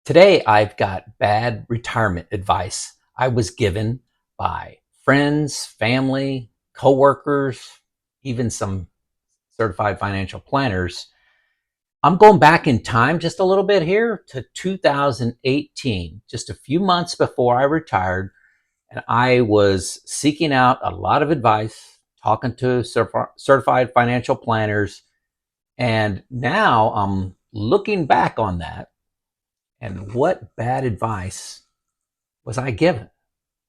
Today, I've got bad retirement advice I was given by friends, family, coworkers, even some certified financial planners. I'm going back in time just a little bit here to 2018, just a few months before I retired, and I was seeking out a lot of advice, talking to certified financial planners, and now I'm looking back on that and what bad advice was I given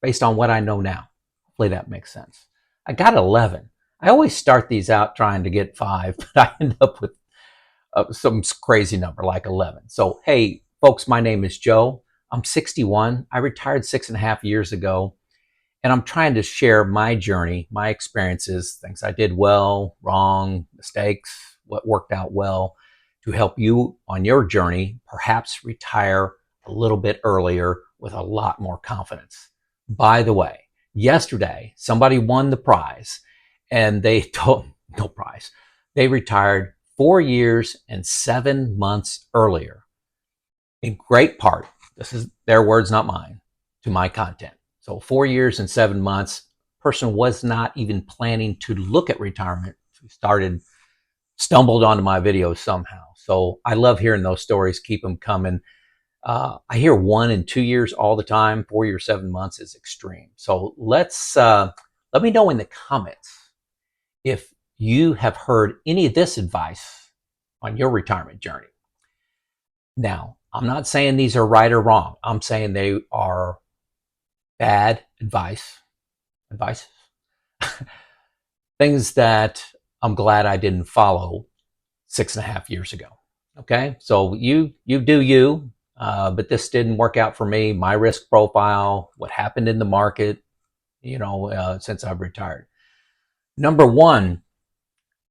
based on what I know now? Hopefully that makes sense. I got 11. I always start these out trying to get 5, but I end up with some crazy number like 11. So, hey, folks, my name is Joe. I'm 61. I retired 6.5 years ago, and I'm trying to share my journey, my experiences, things I did well, wrong, mistakes, what worked out well, to help you on your journey, perhaps retire a little bit earlier with a lot more confidence. By the way, yesterday, somebody won the prize, and they told, no prize, they retired 4 years and 7 months earlier. In great part, this is their words, not mine, to my content. So 4 years and 7 months, person was not even planning to look at retirement. Stumbled onto my videos somehow. So I love hearing those stories. Keep them coming. I hear 1 and 2 years all the time. 4 years, 7 months is extreme. So let me know in the comments if you have heard any of this advice on your retirement journey. Now, I'm not saying these are right or wrong. I'm saying they are bad advice, things that I'm glad I didn't follow 6.5 years ago. Okay, so you do you, but this didn't work out for me. My risk profile, what happened in the market, since I've retired. Number one,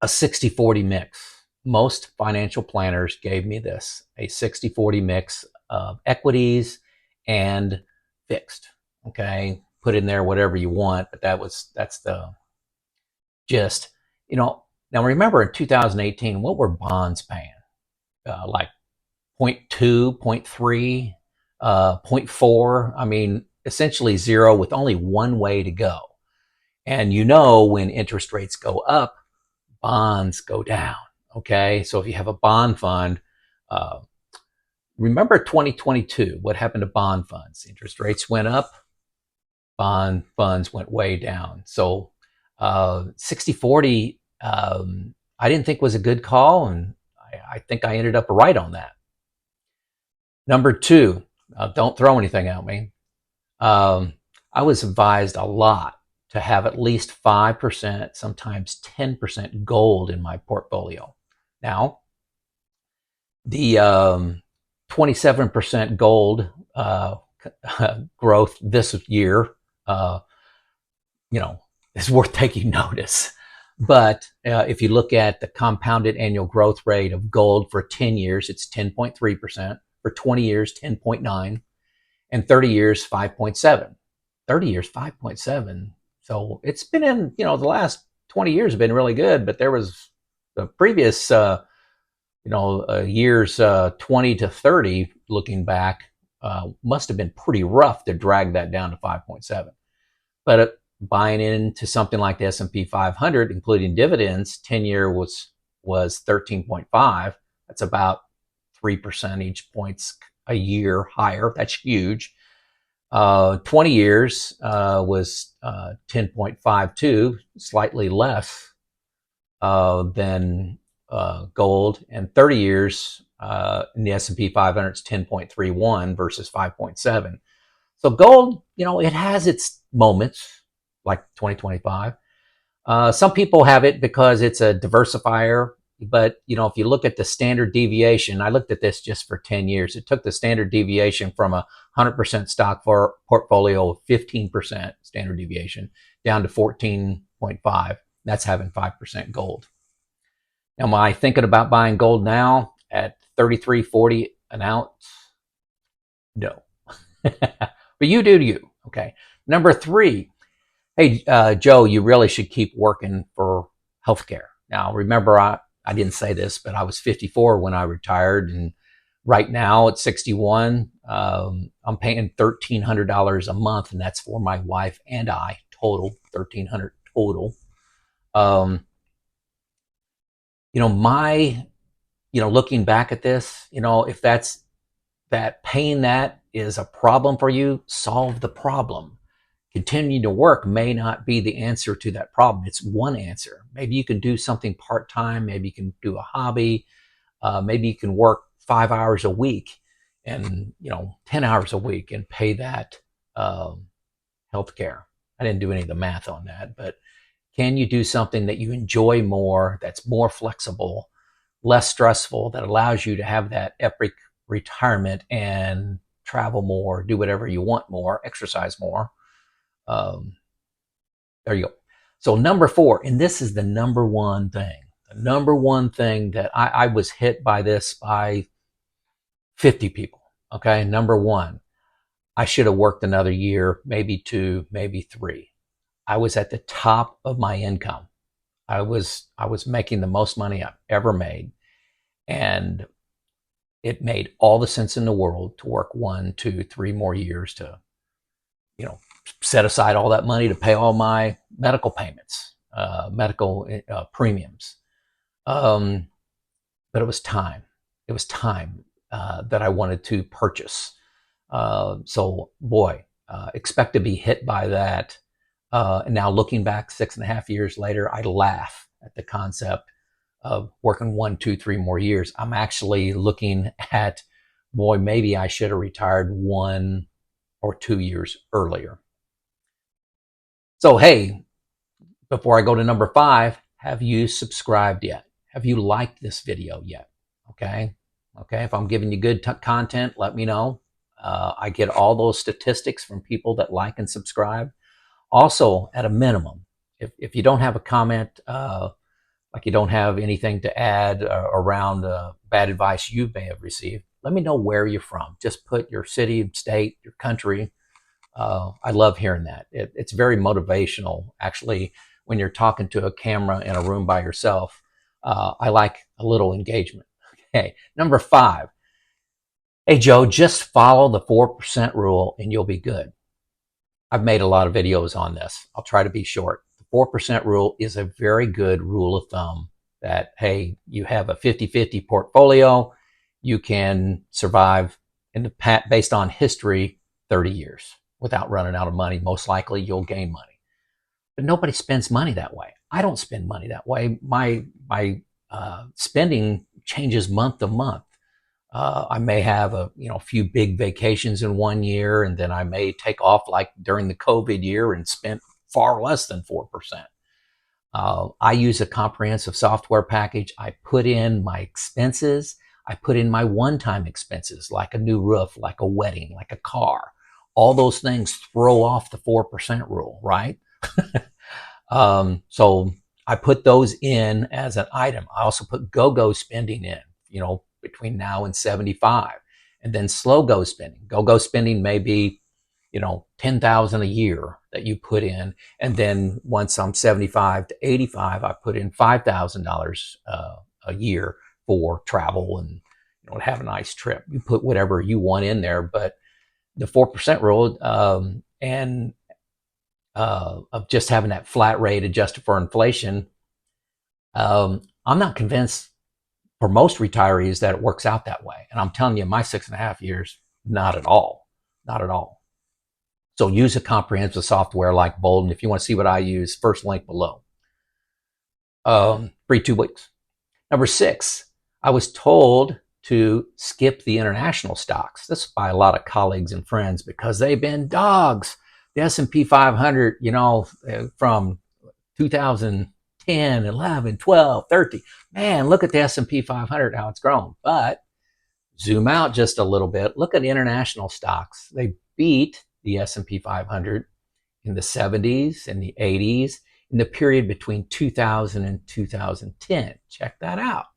a 60-40 mix. Most financial planners gave me this, a 60-40 mix of equities and fixed. Okay, put in there whatever you want, but that's the gist. Now remember in 2018, what were bonds paying? Like 0.2, 0.3, 0.4. I mean, essentially zero with only one way to go. And when interest rates go up, bonds go down. Okay, so if you have a bond fund, remember 2022, what happened to bond funds? Interest rates went up, bond funds went way down. So 60-40, I didn't think was a good call, and I think I ended up right on that. Number two, don't throw anything at me. I was advised a lot to have at least 5%, sometimes 10% gold in my portfolio. Now, the 27% gold growth this year, is worth taking notice. But if you look at the compounded annual growth rate of gold for 10 years, it's 10.3%. For 20 years, 10.9%. And 30 years, 5.7%. 30 years, 5.7%. So it's been in, the last 20 years have been really good, but there was the previous, years 20 to 30, looking back, must have been pretty rough to drag that down to 5.7. But buying into something like the S&P 500, including dividends, 10-year was 13.5. That's about 3 percentage points a year higher. That's huge. 20 years was 10.52, slightly less than gold, and 30 years in the S&P 500 is 10.31 versus 5.7. So gold, it has its moments, like 2025. Some people have it because it's a diversifier, but if you look at the standard deviation, I looked at this just for 10 years. It took the standard deviation from a 100% stock for portfolio of 15% standard deviation down to 14.5. That's having 5% gold. Now, am I thinking about buying gold now at $33.40 an ounce? No. But you do you. Okay. Number three, hey, Joe, you really should keep working for healthcare. Now, remember, I didn't say this, but I was 54 when I retired, and Right now at 61, I'm paying $1,300 a month, and that's for my wife and I total, 1,300 total. Um, you know, my, looking back at this, if that paying that is a problem for you, solve the problem. Continuing to work may not be the answer to that problem. It's one answer. Maybe you can do something part-time. Maybe you can do a hobby. Maybe you can work 5 hours a week and 10 hours a week and pay that health care. I didn't do any of the math on that, but can you do something that you enjoy more, that's more flexible, less stressful, that allows you to have that epic retirement and travel more, do whatever you want more, exercise more? Um, there you go. So number 4, and this is the number one thing. The number one thing that I was hit by this by 50 people. Okay, number 1, I should have worked another year, maybe 2, maybe 3. I was at the top of my income. I was making the most money I've ever made, and it made all the sense in the world to work 1, 2, 3 more years to, you know, set aside all that money to pay all my medical payments, medical premiums. But it was time. It was time that I wanted to purchase. So, boy, expect to be hit by that. And now looking back 6.5 years later, I laugh at the concept of working 1, 2, 3 more years. I'm actually looking at, boy, maybe I should have retired 1 or 2 years earlier. So, hey, before I go to number 5, have you subscribed yet? Have you liked this video yet? Okay. If I'm giving you good content, let me know. I get all those statistics from people that like and subscribe. Also, at a minimum, if you don't have a comment, like you don't have anything to add around bad advice you may have received, let me know where you're from. Just put your city, state, your country. I love hearing that. It's very motivational, actually, when you're talking to a camera in a room by yourself. I like a little engagement. Okay, number 5. Hey, Joe, just follow the 4% rule and you'll be good. I've made a lot of videos on this. I'll try to be short. The 4% rule is a very good rule of thumb that, hey, you have a 50-50 portfolio, you can survive based on history 30 years without running out of money. Most likely you'll gain money. But nobody spends money that way. I don't spend money that way. My spending changes month to month. I may have a few big vacations in one year, and then I may take off like during the COVID year and spent far less than 4%. I use a comprehensive software package. I put in my expenses. I put in my one-time expenses, like a new roof, like a wedding, like a car. All those things throw off the 4% rule, right? So I put those in as an item. I also put go-go spending in, between now and 75, and then slow go spending. Go spending may be, $10,000 a year that you put in, and then once I'm 75 to 85, I put in $5,000 a year for travel and have a nice trip. You put whatever you want in there, but the 4% rule and of just having that flat rate adjusted for inflation, I'm not convinced for most retirees that it works out that way. And I'm telling you, my 6.5 years, not at all. Not at all. So use a comprehensive software like Boldin. If you want to see what I use, first link below. Free 2 weeks. Number 6, I was told to skip the international stocks. This is by a lot of colleagues and friends because they've been dogs. The S&P 500, from 2010, 11, 12, 13. Man, look at the S&P 500, how it's grown. But zoom out just a little bit. Look at international stocks. They beat the S&P 500 in the 70s and the 80s, in the period between 2000 and 2010. Check that out.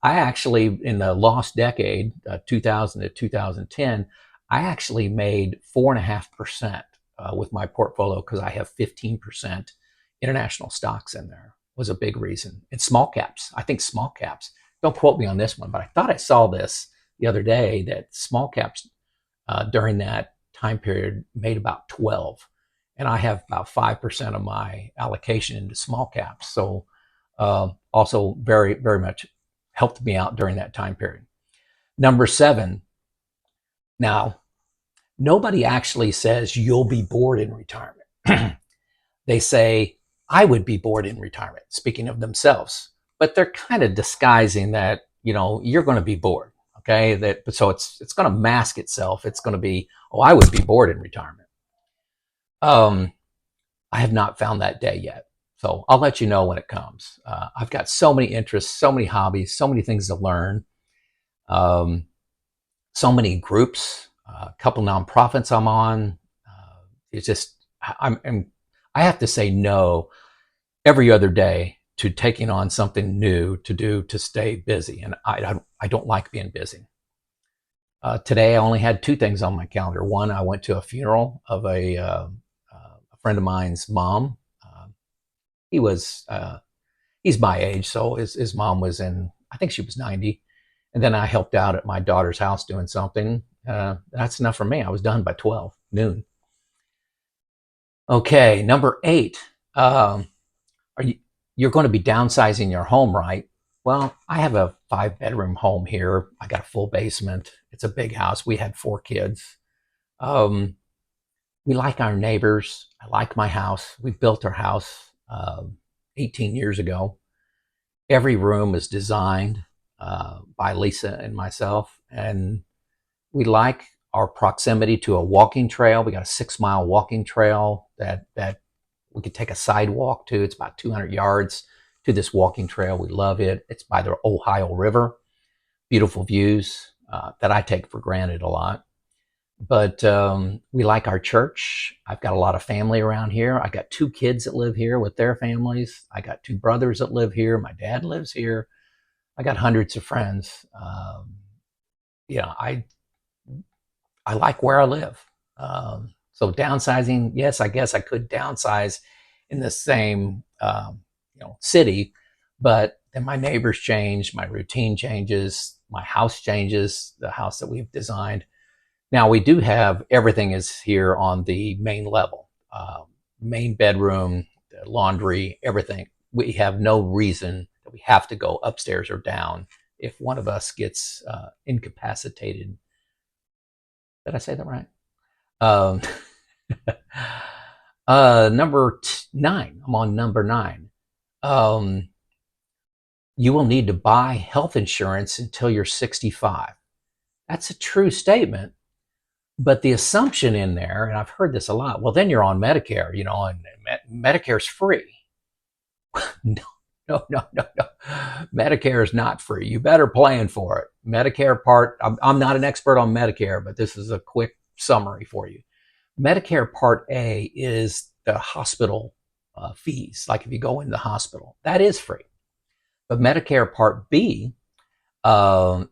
I actually, in the lost decade, 2000 to 2010, I actually made 4.5% with my portfolio because I have 15% international stocks in there. Was a big reason. And small caps. I think small caps. don't quote me on this one, but I thought I saw this the other day that small caps during that time period made about 12. And I have about 5% of my allocation into small caps. So also very, very much helped me out during that time period. Number 7, now, nobody actually says you'll be bored in retirement. They say, I would be bored in retirement, speaking of themselves. But they're kind of disguising that, you're going to be bored. Okay. So it's going to mask itself. It's going to be, oh, I would be bored in retirement. I have not found that day yet. So I'll let you know when it comes. I've got so many interests, so many hobbies, so many things to learn. So many groups, a couple nonprofits I'm on. It's just, I have to say no every other day to taking on something new to do to stay busy. And I don't like being busy. Today, I only had 2 things on my calendar. One, I went to a funeral of a friend of mine's mom. He's my age, so his mom was I think she was 90. And then I helped out at my daughter's house doing something. That's enough for me. I was done by 12 noon. Okay, number 8. You're going to be downsizing your home, right? Well, I have a 5-bedroom home here. I got a full basement. It's a big house. We had 4 kids. We like our neighbors. I like my house. We built our house 18 years ago. Every room is designed by Lisa and myself, and we like our proximity to a walking trail. We got a 6-mile walking trail that we could take a sidewalk to. It's about 200 yards to this walking trail. We love it. It's by the Ohio River. Beautiful views that I take for granted a lot. But we like our church. I've got a lot of family around here. I got 2 kids that live here with their families. I got 2 brothers that live here. My dad lives here. I got hundreds of friends. I like where I live. So downsizing, yes, I guess I could downsize in the same city, but then my neighbors change, my routine changes, my house changes, the house that we've designed. Now we do have everything is here on the main level, main bedroom, the laundry, everything. We have no reason that we have to go upstairs or down if one of us gets incapacitated. Did I say that right? Number 9. I'm on number 9. You will need to buy health insurance until you're 65. That's a true statement. But the assumption in there, and I've heard this a lot, well, then you're on Medicare, and Medicare's free. No. Medicare is not free. You better plan for it. Medicare Part, I'm not an expert on Medicare, but this is a quick summary for you. Medicare Part A is the hospital fees, like if you go in the hospital. That is free. But Medicare Part B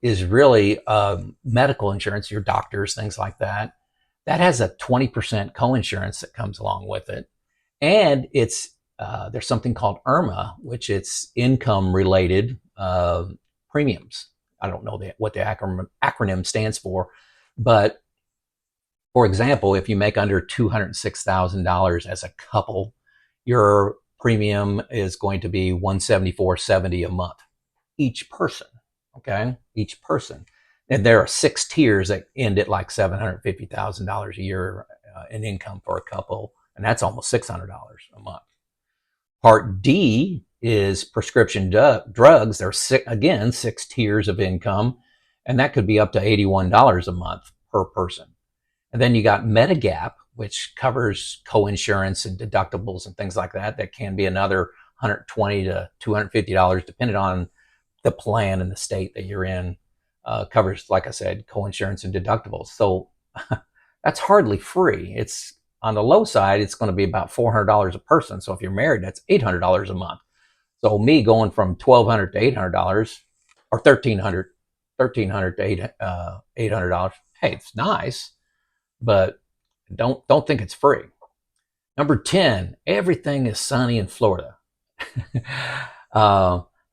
is really medical insurance, your doctors, things like that. That has a 20% coinsurance that comes along with it. And there's something called IRMA, which it's income related premiums. I don't know what the acronym stands for, but for example, if you make under $206,000 as a couple, your premium is going to be $174.70 a month, each person. Okay, each person, and there are 6 tiers that end at like $750,000 a year in income for a couple, and that's almost $600 a month. Part D is prescription drugs. There's again 6 tiers of income, and that could be up to $81 a month per person. And then you got Medigap, which covers coinsurance and deductibles and things like that. That can be another $120 to $250, depending on the plan and the state that you're in. Covers, like I said, coinsurance and deductibles. So that's hardly free. It's on the low side, it's going to be about $400 a person. So if you're married, that's $800 a month. So me going from $1,200 to $800, or $1,300 to $800, hey, it's nice, but don't think it's free. Number 10, everything is sunny in Florida.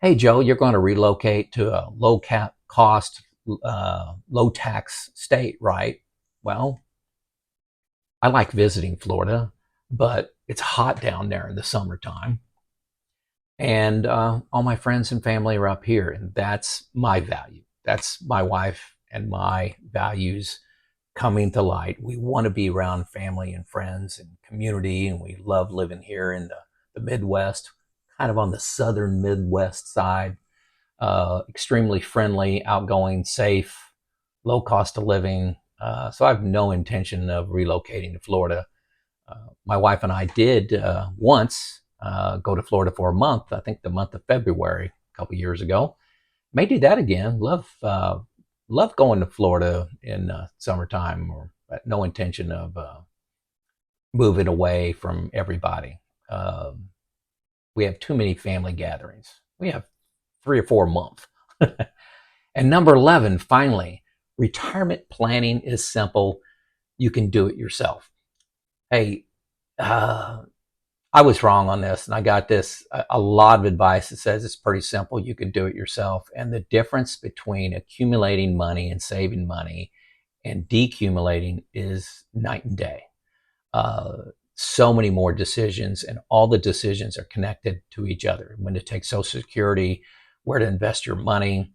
Hey, Joe, you're going to relocate to a cost, low tax state, right? Well, I like visiting Florida, but it's hot down there in the summertime. And all my friends and family are up here, and that's my value. That's my wife and my values coming to light. We want to be around family and friends and community, and we love living here in the Midwest, kind of on the southern Midwest side. Extremely friendly, outgoing, safe, low cost of living. So I have no intention of relocating to Florida. My wife and I did once go to Florida for a month. I think the month of February a couple years ago. May do that again. Love going to Florida in summertime, or no intention of moving away from everybody. We have too many family gatherings. We have 3 or 4 a month. And number 11, finally, retirement planning is simple. You can do it yourself. Hey, uh, I was wrong on this, and I got this a lot of advice that says it's pretty simple. You can do it yourself. And the difference between accumulating money and saving money and decumulating is night and day. Uh, so many more decisions, and all the decisions are connected to each other. When to take Social Security, where to invest your money,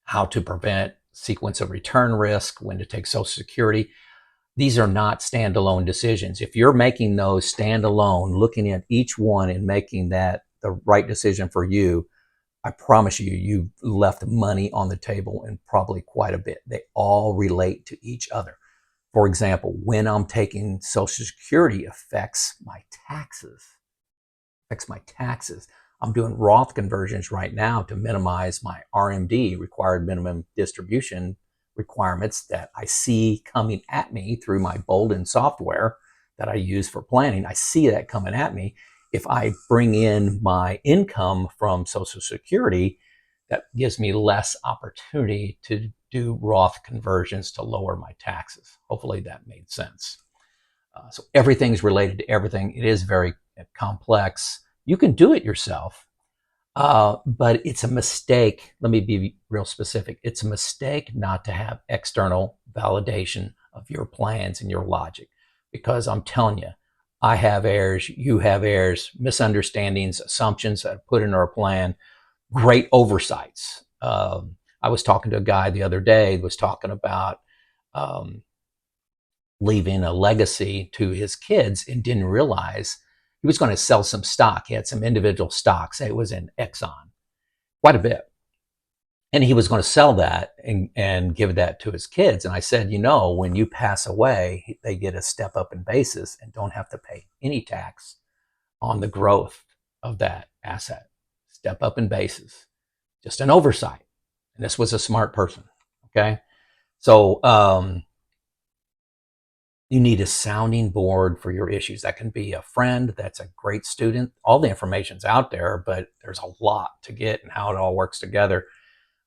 how to prevent sequence of return risk, when to take Social Security. These are not standalone decisions. If you're making those standalone, looking at each one and making that the right decision for you, I promise you, you've left money on the table, and probably quite a bit. They all relate to each other. For example, when I'm taking Social Security affects my taxes. I'm doing Roth conversions right now to minimize my RMD, required minimum distribution requirements, that I see coming at me through my Boldin software that I use for planning. I see that coming at me. If I bring in my income from Social Security, that gives me less opportunity to do Roth conversions to lower my taxes. Hopefully that made sense. So everything's related to everything. It is very complex. You can do it yourself, but it's a mistake. Let me be real specific. It's a mistake not to have external validation of your plans and your logic, because I'm telling you, I have errors, you have errors, misunderstandings, assumptions that are put into our plan, great oversights. I was talking to a guy the other day, was talking about um, leaving a legacy to his kids, and didn't realize he was going to sell some stock. He had some individual stocks. It was in Exxon, quite a bit. And he was going to sell that and give that to his kids. And I said, when you pass away, they get a step up in basis and don't have to pay any tax on the growth of that asset. Step up in basis. Just an oversight. And this was a smart person. Okay. So, you need a sounding board for your issues. That can be a friend that's a great student. All the information's out there, but there's a lot to get and how it all works together.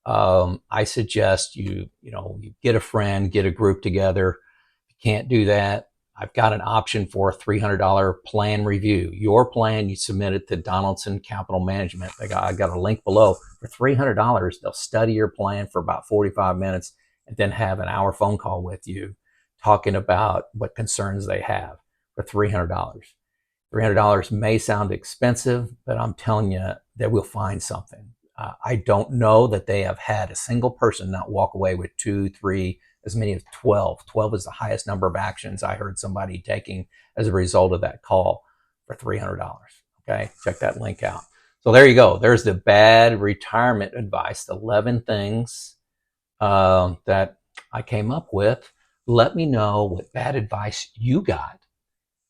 I suggest you get a friend, get a group together. If you can't do that, I've got an option for a $300 plan review. Your plan, you submit it to Donaldson Capital Management. I got a link below. For $300, they'll study your plan for about 45 minutes and then have an hour phone call with you, talking about what concerns they have, for $300. $300 may sound expensive, but I'm telling you that we'll find something. I don't know that they have had a single person not walk away with 2, 3, as many as 12. 12 is the highest number of actions I heard somebody taking as a result of that call for $300. Okay, check that link out. So there you go. There's the bad retirement advice, the 11 things that I came up with. Let me know what bad advice you got.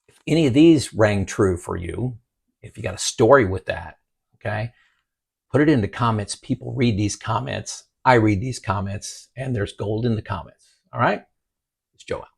If any of these rang true for you, if you got a story with that, okay, put it in the comments. People read these comments. I read these comments, and there's gold in the comments. All right? It's Joe out.